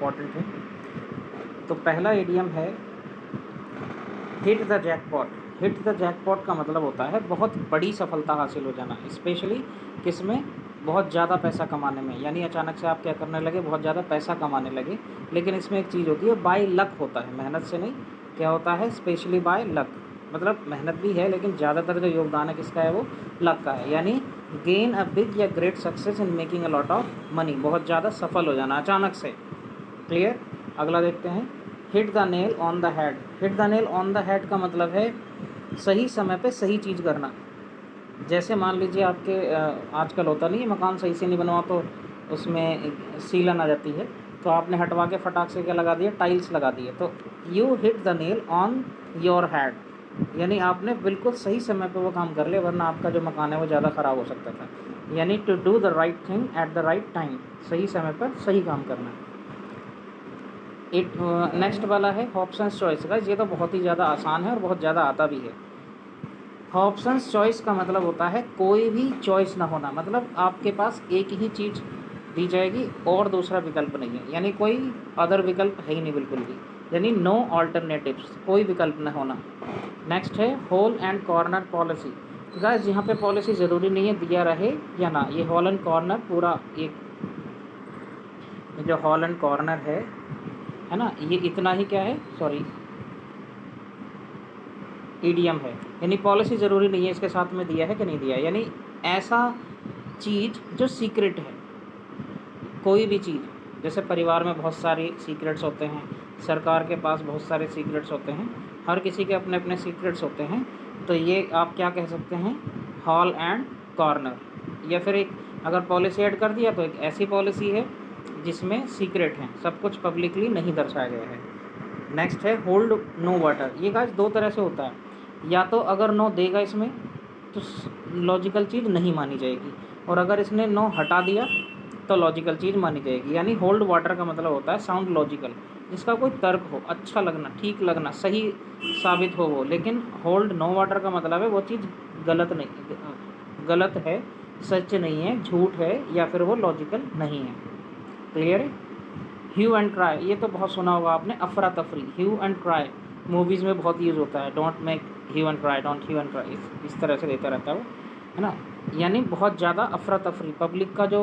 Important है। तो पहला इडियम है hit the jackpot. Hit the jackpot का मतलब होता है बहुत बड़ी सफलता हासिल हो जाना, स्पेशली किस में, बहुत ज़्यादा पैसा कमाने में। यानी अचानक से आप क्या करने लगे, बहुत ज़्यादा पैसा कमाने लगे। लेकिन इसमें एक चीज़ होती है, बाय लक होता है, मेहनत से नहीं। क्या होता है, स्पेशली बाय लक, मतलब मेहनत भी है लेकिन ज़्यादातर जो योगदान है किसका है, वो लक का है। यानी गेन अ बिग या great success in making a lot of money, बहुत ज़्यादा सफल हो जाना अचानक से। क्लियर। अगला देखते हैं, hit the nail on the head. Hit the nail on the head का मतलब है सही समय पे सही चीज़ करना। जैसे मान लीजिए आपके आजकल होता नहीं है, मकान सही से नहीं बनवा तो उसमें सीलन आ जाती है, तो आपने हटवा के फटाक से क्या लगा दिया, टाइल्स लगा दिए। तो you hit the nail on your head, यानी आपने बिल्कुल सही समय पे वो काम कर लिया, वरना आपका जो मकान है वो ज़्यादा ख़राब हो सकता था। यानी to do the right thing at the right time, सही समय पर सही काम करना। नेक्स्ट वाला है हॉब्सन्स चॉइस का। ये तो बहुत ही ज़्यादा आसान है और बहुत ज़्यादा आता भी है। हॉब्सन्स चॉइस का मतलब होता है कोई भी चॉइस ना होना, मतलब आपके पास एक ही चीज़ दी जाएगी और दूसरा विकल्प नहीं है, यानी कोई अदर विकल्प है ही नहीं बिल्कुल भी, यानी नो ऑल्टरनेटिव्स, कोई विकल्प न होना। नेक्स्ट है hole and corner policy. Guys यहाँ पे पॉलिसी ज़रूरी नहीं है दिया रहे या ना, ये हॉल एंड कॉर्नर पूरा एक जो हॉल एंड कॉर्नर है ना, ये इतना ही क्या है, सॉरी ईडीएम है। यानी पॉलिसी ज़रूरी नहीं है इसके साथ में दिया है कि नहीं दिया है, यानी ऐसा चीज़ जो सीक्रेट है, कोई भी चीज़, जैसे परिवार में बहुत सारे सीक्रेट्स होते हैं, सरकार के पास बहुत सारे सीक्रेट्स होते हैं, हर किसी के अपने अपने सीक्रेट्स होते हैं। तो ये आप क्या कह सकते हैं, हॉल एंड कॉर्नर। या फिर एक अगर पॉलिसी ऐड कर दिया तो एक ऐसी पॉलिसी है जिसमें सीक्रेट हैं, सब कुछ पब्लिकली नहीं दर्शाया गया है। नेक्स्ट है होल्ड नो वाटर। ये गाइस दो तरह से होता है, या तो अगर नो देगा इसमें तो लॉजिकल चीज़ नहीं मानी जाएगी, और अगर इसने नो हटा दिया तो लॉजिकल चीज़ मानी जाएगी। यानी होल्ड वाटर का मतलब होता है साउंड लॉजिकल, जिसका कोई तर्क हो, अच्छा लगना, ठीक लगना, सही साबित हो वो। लेकिन होल्ड नो वाटर का मतलब है वो चीज़ गलत नहीं, गलत है, सच नहीं है, झूठ है, या फिर वो लॉजिकल नहीं है। क्लियर है। ह्यू एंड क्राई, ये तो बहुत सुना होगा आपने, अफरा तफरी, ह्यू एंड क्राई मूवीज़ में बहुत यूज़ होता है। Don't make hue and cry, don't hue and cry, इस तरह से देता रहता है वो, है ना। यानी बहुत ज़्यादा अफरा तफरी, पब्लिक का जो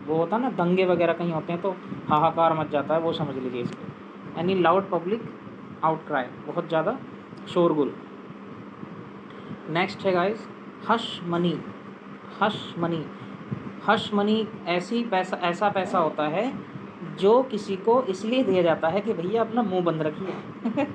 वो होता है ना, दंगे वगैरह कहीं होते हैं तो हाहाकार मच जाता है, वो समझ लीजिए इसको। यानी लाउड पब्लिक आउट क्राई, बहुत ज़्यादा शोरगुल। नेक्स्ट है guys hush money. Hush money, hush money ऐसा पैसा होता है जो किसी को इसलिए दिया जाता है कि भैया अपना मुंह बंद रखिए।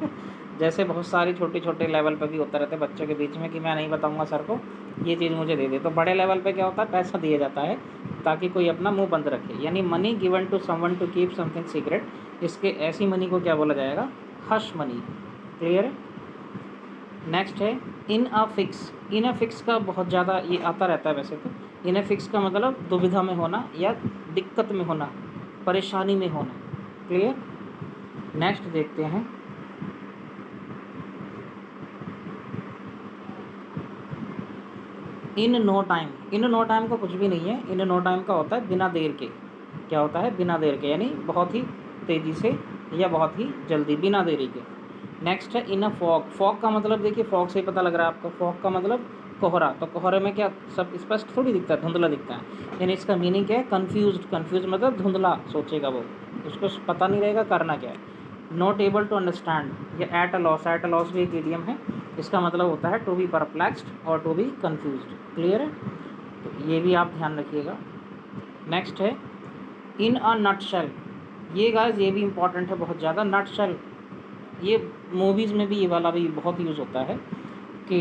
जैसे बहुत सारी छोटे छोटे लेवल पे भी होता रहता है बच्चों के बीच में कि मैं नहीं बताऊंगा सर को, ये चीज़ मुझे दे दे। तो बड़े लेवल पे क्या होता है, पैसा दिया जाता है ताकि कोई अपना मुंह बंद रखे, यानी money given to someone to keep something secret. इसके ऐसी मनी को क्या बोला जाएगा, हश मनी। क्लियर है। नेक्स्ट है in a fix. In a fix का बहुत ज़्यादा ये आता रहता है वैसे तो। इन अ फिक्स का मतलब दुविधा में होना या दिक्कत में होना, परेशानी में होना। क्लियर। नेक्स्ट देखते हैं in no time. In no time का कुछ भी नहीं है, इन नो टाइम का होता है बिना देर के। क्या होता है, बिना देर के, यानी बहुत ही तेज़ी से या बहुत ही जल्दी, बिना देरी के। नेक्स्ट है इन अ फॉग। फॉग का मतलब देखिए, फॉग से ही पता लग रहा है आपको, फॉग का मतलब कोहरा। तो कोहरे में क्या सब स्पष्ट थोड़ी दिखता है, धुंधला दिखता है। यानी इसका मीनिंग क्या है, कन्फ्यूज्ड। कन्फ्यूज मतलब धुंधला सोचेगा वो, उसको पता नहीं रहेगा करना क्या है। नॉट एबल टू अंडरस्टैंड, या at a loss. At a loss भी एक इडियम है, इसका मतलब होता है टू बी परप्लेक्स्ड और टू बी कन्फ्यूज्ड। क्लियर है, तो ये भी आप ध्यान रखिएगा। नेक्स्ट है इन अ नटशेल। ये गाइस ये भी इंपॉर्टेंट है बहुत ज़्यादा। नटशेल ये मूवीज़ में भी ये वाला भी बहुत यूज़ होता है कि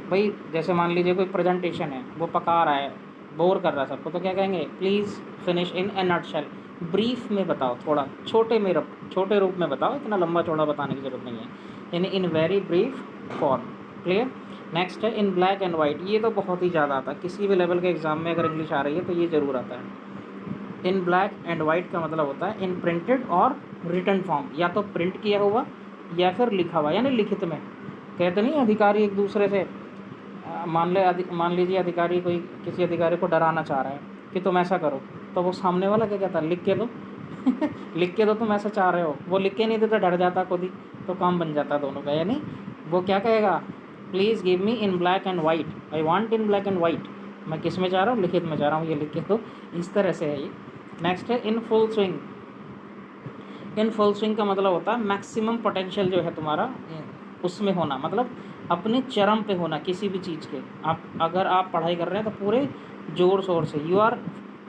भाई जैसे मान लीजिए कोई प्रेजेंटेशन है, वो पका रहा है, बोर कर रहा है सबको, तो क्या कहेंगे, please finish in A nutshell. Brief में बताओ, थोड़ा छोटे रूप में बताओ, इतना लंबा चौड़ा बताने की ज़रूरत नहीं है, यानी in very brief form. Clear. Next है इन ब्लैक एंड वाइट। ये तो बहुत ही ज़्यादा आता है, किसी भी लेवल के एग्ज़ाम में अगर इंग्लिश आ रही है तो ये ज़रूर आता है। इन ब्लैक एंड वाइट का मतलब होता है इन प्रिंटेड और रिटन फॉर्म, या तो प्रिंट किया हुआ या फिर लिखा हुआ, यानी लिखित में। कहते नहीं अधिकारी एक दूसरे से मान लीजिए अधिकारी कोई किसी अधिकारी को डराना चाह रहा है कि तुम ऐसा करो, तो वो सामने वाला क्या कहता है, लिख के दो। लिख के तो तुम ऐसा चाह रहे हो, वो लिख के नहीं देता, डर जाता खुद ही, तो काम बन जाता दोनों का। यानी वो क्या कहेगा, please give me in black and white, I want in black and white. मैं किस में चाह रहा हूँ, लिखित में चाह रहा हूँ, ये लिख के दो। इस तरह से है ये। नेक्स्ट है इन फुल स्विंग। इन फुल स्विंग का मतलब होता है मैक्सिमम पोटेंशियल जो है तुम्हारा उसमें होना, मतलब अपने चरम पे होना किसी भी चीज़ के। आप अगर आप पढ़ाई कर रहे हैं तो पूरे ज़ोर शोर से, you are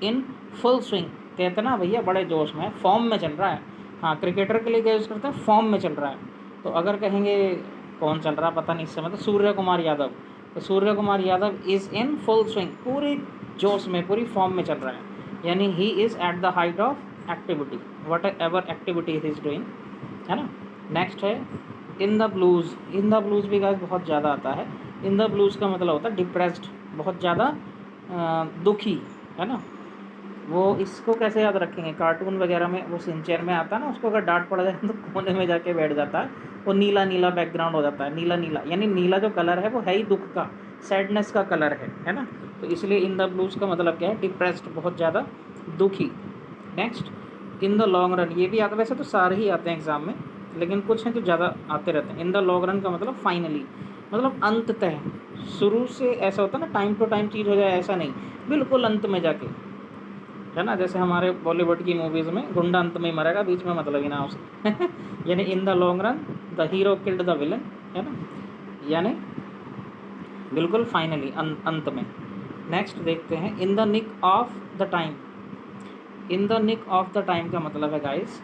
in full swing, कहते ना भैया बड़े जोश में, फॉर्म में चल रहा है। हाँ, क्रिकेटर के लिए क्या यूज़ करते हैं, फॉर्म में चल रहा है। तो अगर कहेंगे कौन चल रहा पता नहीं इस समय, तो सूर्य कुमार यादव, तो Surya Kumar Yadav is in full swing, पूरे जोश में, पूरी फॉर्म में चल रहा है। यानी he is at the height of activity, what ever activity he is doing, है ना। नेक्स्ट है in the blues. In the blues भी गाइस बहुत ज़्यादा आता है। इन द ब्लूज़ का मतलब होता है डिप्रेस्ड, बहुत ज़्यादा दुखी, है ना। वो इसको कैसे याद रखेंगे, कार्टून वगैरह में वो सिंचेन में आता है ना, उसको अगर डांट पड़ जाए तो कोने में जाके बैठ जाता है, वो नीला नीला बैकग्राउंड हो जाता है, नीला नीला, यानी नीला जो कलर है वो है ही दुख का, सैडनेस का कलर है ना। तो इसलिए इन द ब्लूज़ का मतलब क्या है, डिप्रेस्ड, बहुत ज़्यादा दुखी। Next in the long run, ये भी आता है, वैसे तो सारे ही आते हैं एग्ज़ाम में, लेकिन कुछ हैं जो ज़्यादा आते रहते हैं। इन द लॉन्ग रन का मतलब फाइनली, मतलब अंततः। शुरू से ऐसा होता है ना, टाइम टू टाइम चीज़ हो जाए, ऐसा नहीं, बिल्कुल अंत में जाके, है ना। जैसे हमारे बॉलीवुड की मूवीज़ में गुंडा अंत में ही मरेगा, बीच में मतलब ही ना उसे यानी in the long run the hero killed the villain, है ना, यानी बिल्कुल फाइनली अंत में। नेक्स्ट देखते हैं in the nick of the time. In the nick of the time का मतलब है guys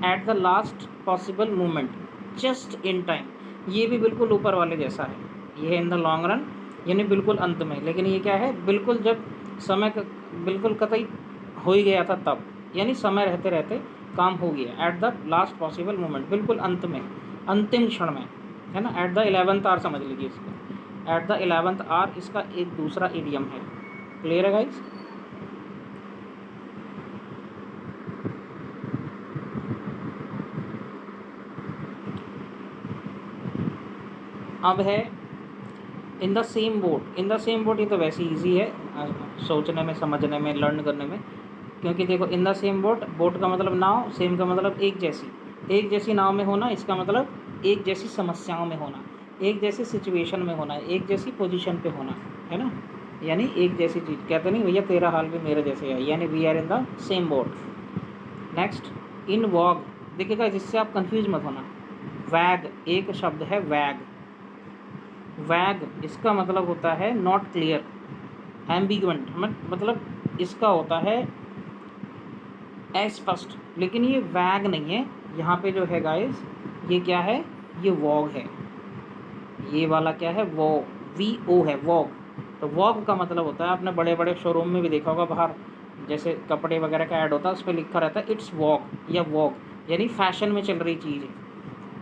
at the last possible moment, just in time. ये भी बिल्कुल ऊपर वाले जैसा है, ये है इन द लॉन्ग रन, यानी बिल्कुल अंत में, लेकिन ये क्या है, बिल्कुल जब समय बिल्कुल कतई हो ही गया था तब, यानी समय रहते रहते काम हो गया। Eight the last possible moment, बिल्कुल अंत में, अंतिम क्षण में, है ना। एट द 11th आवर समझ लीजिए इसको, एट द 11th आवर इसका एक दूसरा इडियम है। क्लियर है गाइस। अब है इन the same boat. In the same boat ये तो वैसे ईजी है सोचने में, समझने में, लर्न करने में, क्योंकि देखो इन द सेम बोट, बोट का मतलब नाव, सेम का मतलब एक जैसी, एक जैसी नाव में होना, इसका मतलब एक जैसी समस्याओं में होना, एक जैसी सिचुएशन में होना, एक जैसी पोजीशन पे होना, है ना। यानी एक जैसी चीज़, कहते नहीं भैया तेरा हाल भी मेरे जैसे है, यानी we are in the same boat. Next in vlog, देखिएगा जिससे आप कंफ्यूज मत होना, वैग एक शब्द है, वैग। वैग इसका मतलब होता है नॉट क्लियर, एम्बिगुएंट, मतलब इसका होता है अस्पष्ट, लेकिन ये वैग नहीं है। यहाँ पे जो है गाइस, ये क्या है, ये वॉग है, ये वाला क्या है, वो VO है, वॉग। तो वॉग का मतलब होता है, आपने बड़े बड़े शोरूम में भी देखा होगा, बाहर जैसे कपड़े वगैरह का ऐड होता है, उस पर लिखा रहता है इट्स वॉग या वॉग, यानी फैशन में चल रही चीज़ है।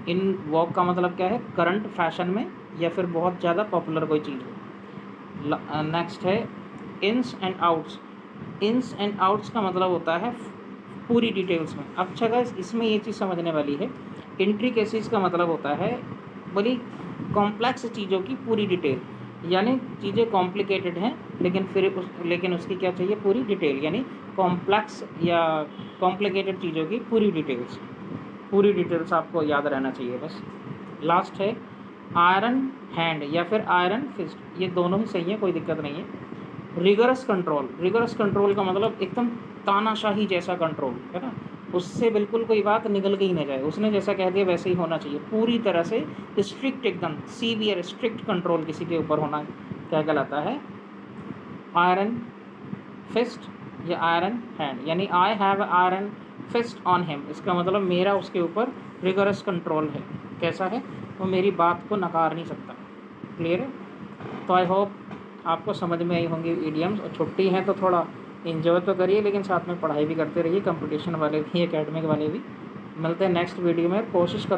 इन वॉग का मतलब क्या है, करंट फैशन में, या फिर बहुत ज़्यादा पॉपुलर कोई चीज़ हो। नेक्स्ट है ins and outs. Ins and outs का मतलब होता है पूरी डिटेल्स में। अच्छा गाइस, इसमें ये चीज़ समझने वाली है, इंट्रिकेसीज का मतलब होता है बड़ी कॉम्प्लेक्स चीज़ों की पूरी डिटेल, यानी चीज़ें कॉम्प्लिकेटेड हैं, लेकिन उसकी क्या चाहिए, पूरी डिटेल, यानी कॉम्प्लेक्स या कॉम्प्लिकेटेड चीज़ों की पूरी डिटेल्स। पूरी डिटेल्स आपको याद रहना चाहिए बस। लास्ट है आयरन हैंड या फिर आयरन फिस्ट, ये दोनों ही सही है, कोई दिक्कत नहीं है। रिगरस कंट्रोल, रिगरस कंट्रोल का मतलब एकदम तानाशाही जैसा कंट्रोल, है ना, उससे बिल्कुल कोई बात निकल के ही नहीं जाए, उसने जैसा कह दिया वैसे ही होना चाहिए, पूरी तरह से स्ट्रिक्ट, एकदम सीवियर स्ट्रिक्ट कंट्रोल किसी के ऊपर होना क्या कहलाता है, आयरन फिस्ट या आयरन हैंड। यानी I have iron fist on him, इसका मतलब मेरा उसके ऊपर रिगरस कंट्रोल है। कैसा है, वो मेरी बात को नकार नहीं सकता। क्लियर है। तो आई होप आपको समझ में आई होंगी इडियम्स, और छुट्टी है तो थोड़ा इन्जॉय तो करिए, लेकिन साथ में पढ़ाई भी करते रहिए, कंपटीशन वाले भी, एकेडमिक वाले भी। मिलते हैं नेक्स्ट वीडियो में, कोशिश कर